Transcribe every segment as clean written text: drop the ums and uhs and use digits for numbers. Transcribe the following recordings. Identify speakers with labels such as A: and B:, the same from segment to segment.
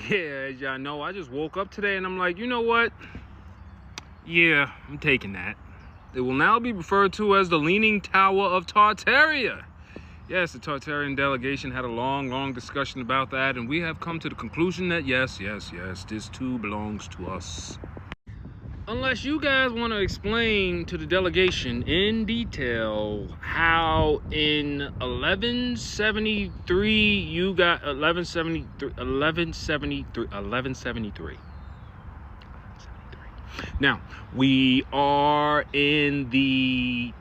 A: Yeah, as y'all know, I just woke up today and I'm like, you know what? Yeah, I'm taking that. It will now be referred to as the Leaning Tower of Tartaria. Yes, the Tartarian delegation had a long discussion about that, and we have come to the conclusion that yes, this too belongs to us. Unless you guys want to explain to the delegation in detail how in 1173 you got 1173. Now, we are in the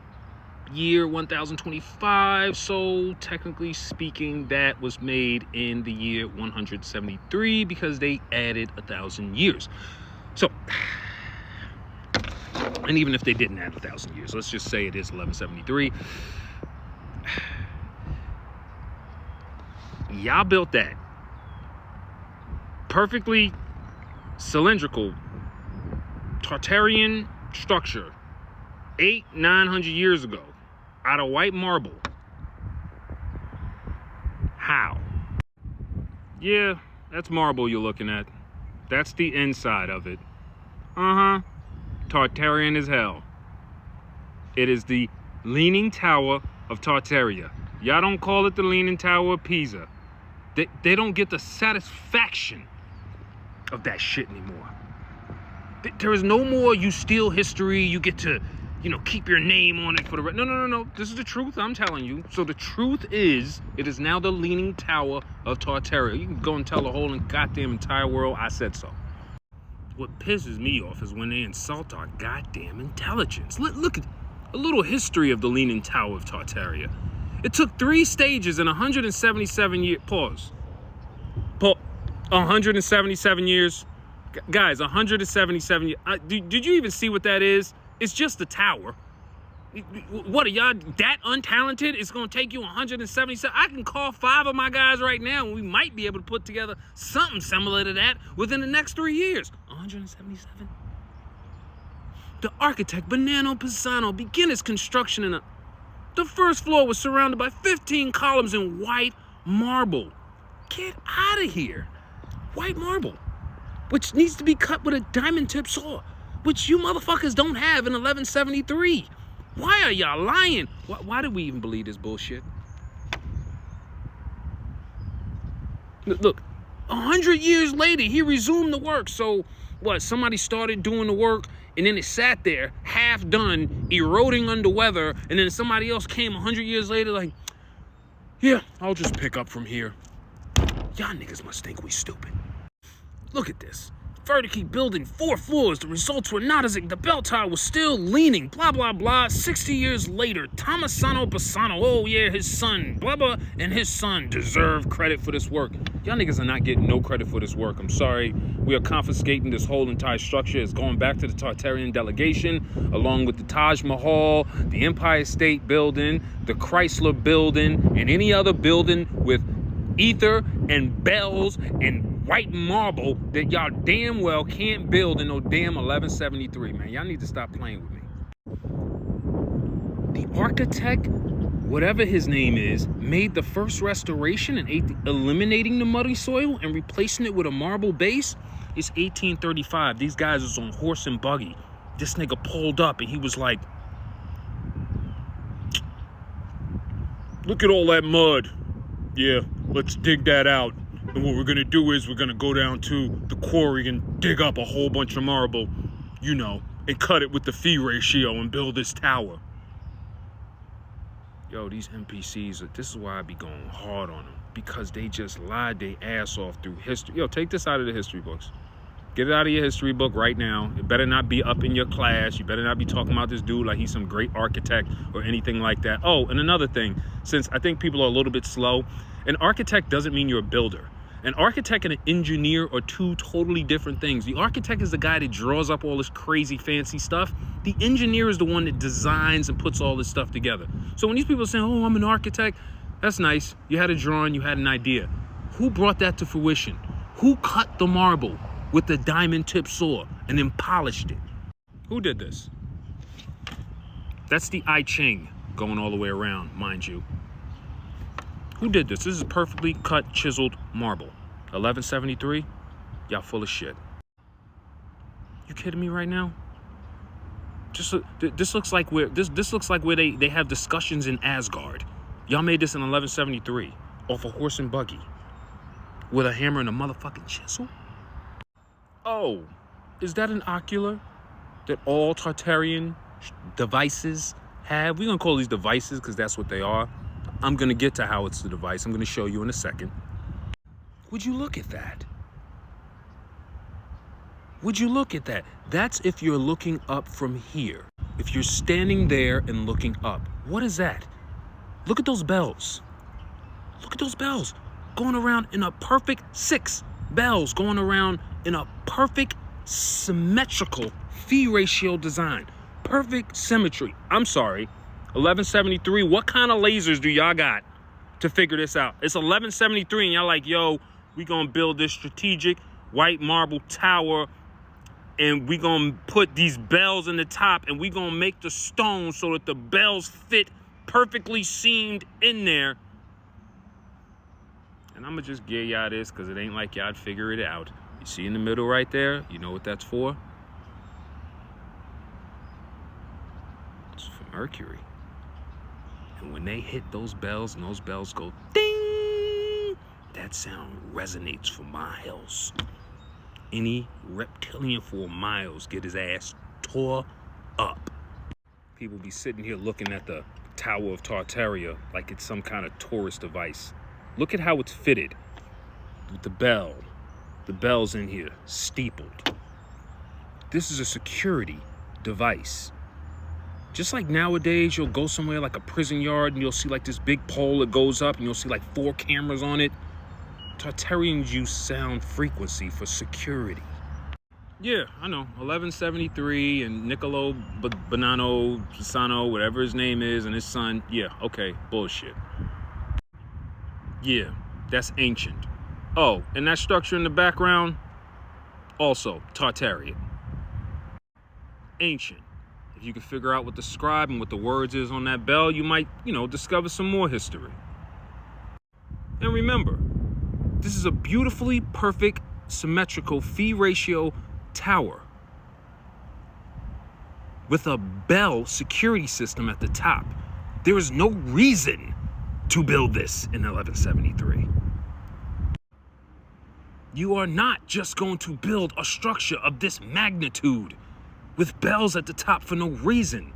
A: year 1025, so technically speaking, that was made in the year 173 because they added 1,000 years. So, and even if they didn't add 1,000 years, let's just say it is 1173. Y'all built that perfectly cylindrical Tartarian structure 800-900 years ago out of white marble. How? Yeah, that's marble you're looking at. That's the inside of it. Tartarian as hell. It is the Leaning Tower of Tartaria. Y'all don't call it the Leaning Tower of Pisa. They don't get the satisfaction of that shit anymore. There is no more you steal history, you get to, keep your name on it for the rest. No. This is the truth, I'm telling you. So the truth is, it is now the Leaning Tower of Tartaria. You can go and tell the whole goddamn entire world I said so. What pisses me off is when they insult our goddamn intelligence. Look at a little history of the Leaning Tower of Tartaria. It took 3 stages in 177 years. Pause. 177 years. Guys, 177 years. Did you even see what that is? It's just a tower. What are y'all that untalented? It's going to take you 177. I can call 5 of my guys right now and we might be able to put together something similar to that within the next 3 years. 177? The architect, Bernardo Pisano, began his construction in the first floor was surrounded by 15 columns in white marble. Get out of here. White marble, which needs to be cut with a diamond tip saw, which you motherfuckers don't have in 1173. Why are y'all lying? Why do we even believe this bullshit? Look, 100 years later, he resumed the work. So what, somebody started doing the work and then it sat there, half done, eroding under weather, and then somebody else came 100 years later like, yeah, I'll just pick up from here. Y'all niggas must think we stupid. Look at this. Further keep building 4 floors. The results were not as the bell tower was still leaning. Blah, blah, blah. 60 years later, Tomasano Bassano, oh yeah, his son, blah, blah, and his son deserve credit for this work. Y'all niggas are not getting no credit for this work. I'm sorry. We are confiscating this whole entire structure. It's going back to the Tartarian delegation, along with the Taj Mahal, the Empire State Building, the Chrysler Building, and any other building with ether and bells and white marble that y'all damn well can't build in no damn 1173, man. Y'all need to stop playing with me. The architect, whatever his name is, made the first restoration and eliminating the muddy soil and replacing it with a marble base. It's 1835. These guys was on horse and buggy. This nigga pulled up and he was like, look at all that mud. Yeah, let's dig that out. And what we're going to do is we're going to go down to the quarry and dig up a whole bunch of marble, and cut it with the fee ratio and build this tower. Yo, these NPCs, this is why I be going hard on them. Because they just lied their ass off through history. Yo, take this out of the history books. Get it out of your history book right now. It better not be up in your class. You better not be talking about this dude like he's some great architect or anything like that. Oh, and another thing, since I think people are a little bit slow, an architect doesn't mean you're a builder. An architect and an engineer are 2 totally different things. The architect is the guy that draws up all this crazy fancy stuff. The engineer is the one that designs and puts all this stuff together. So when these people are saying, oh, I'm an architect, that's nice. You had a drawing, you had an idea. Who brought that to fruition? Who cut the marble with the diamond tip saw and then polished it? Who did this? That's the I Ching going all the way around, mind you. Who did this? This is perfectly cut, chiseled marble. 1173. Y'all full of shit. You kidding me right now? This looks like where they have discussions in Asgard. Y'all made this in 1173 off a horse and buggy with a hammer and a motherfucking chisel. Oh, is that an ocular that all Tartarian devices have? We're gonna call these devices because that's what they are. I'm gonna get to how it's the device. I'm gonna show you in a second. Would you look at that? Would you look at that? That's if you're looking up from here. If you're standing there and looking up. What is that? Look at those bells. Look at those bells going around in a perfect 6 bells going around in a perfect symmetrical phi ratio design. Perfect symmetry. I'm sorry. 1173. What kind of lasers do y'all got to figure this out? It's 1173 and y'all like, yo, we gonna build this strategic white marble tower and we gonna put these bells in the top and we gonna make the stone so that the bells fit perfectly seamed in there. And I'm gonna just give y'all this because it ain't like y'all figure it out. You see in the middle right there? You know what that's for? It's for Mercury. And when they hit those bells and those bells go ding, that sound resonates for miles. Any reptilian for miles get his ass tore up. People be sitting here looking at the Tower of Tartaria like it's some kind of tourist device. Look at how it's fitted with the bell. The bell's in here, steepled. This is a security device. Just like nowadays, you'll go somewhere like a prison yard and you'll see like this big pole that goes up and you'll see like 4 cameras on it. Tartarians use sound frequency for security. Yeah, I know. 1173 and Niccolo Bonanno, Pisano, whatever his name is, and his son. Yeah, okay, bullshit. Yeah, that's ancient. Oh, and that structure in the background, also Tartarian. Ancient. If you can figure out what the scribe and what the words is on that bell, you might, discover some more history. And remember, this is a beautifully perfect, symmetrical phi ratio tower with a bell security system at the top. There is no reason to build this in 1173. You are not just going to build a structure of this magnitude with bells at the top for no reason.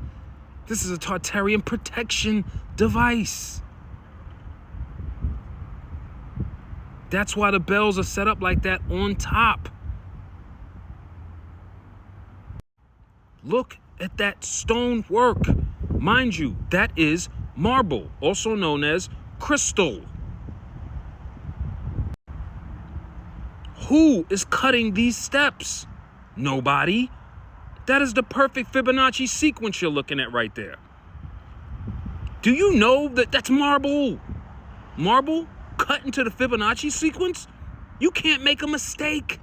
A: This is a Tartarian protection device. That's why the bells are set up like that on top. Look at that stone work. Mind you, that is marble, also known as crystal. Who is cutting these steps? Nobody. That is the perfect Fibonacci sequence you're looking at right there. Do you know that that's marble? Marble cut into the Fibonacci sequence? You can't make a mistake.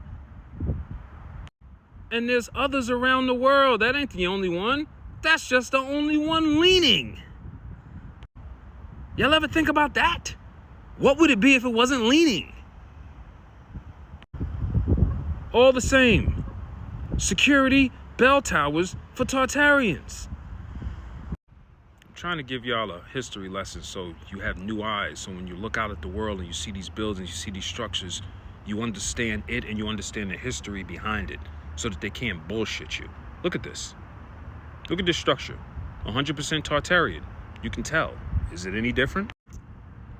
A: And there's others around the world. That ain't the only one. That's just the only one leaning. Y'all ever think about that? What would it be if it wasn't leaning? All the same. Security bell towers for Tartarians. I'm trying to give y'all a history lesson so you have new eyes. So when you look out at the world and you see these buildings, you see these structures, you understand it and you understand the history behind it so that they can't bullshit you. Look at this. Look at this structure. 100% Tartarian. You can tell. Is it any different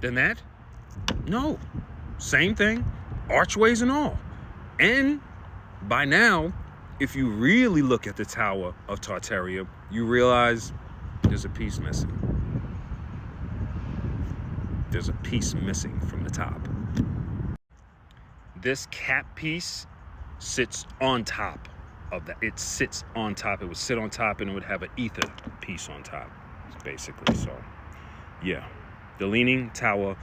A: than that? No. Same thing. Archways and all. And by now, if you really look at the Tower of Tartaria, you realize there's a piece missing. There's a piece missing from the top. This cap piece sits on top of that. It sits on top. It would sit on top and it would have an ether piece on top, basically. So, yeah. The Leaning Tower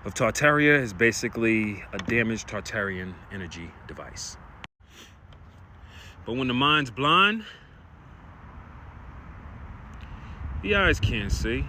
A: of Tartaria is basically a damaged Tartarian energy device. But when the mind's blind, the eyes can't see.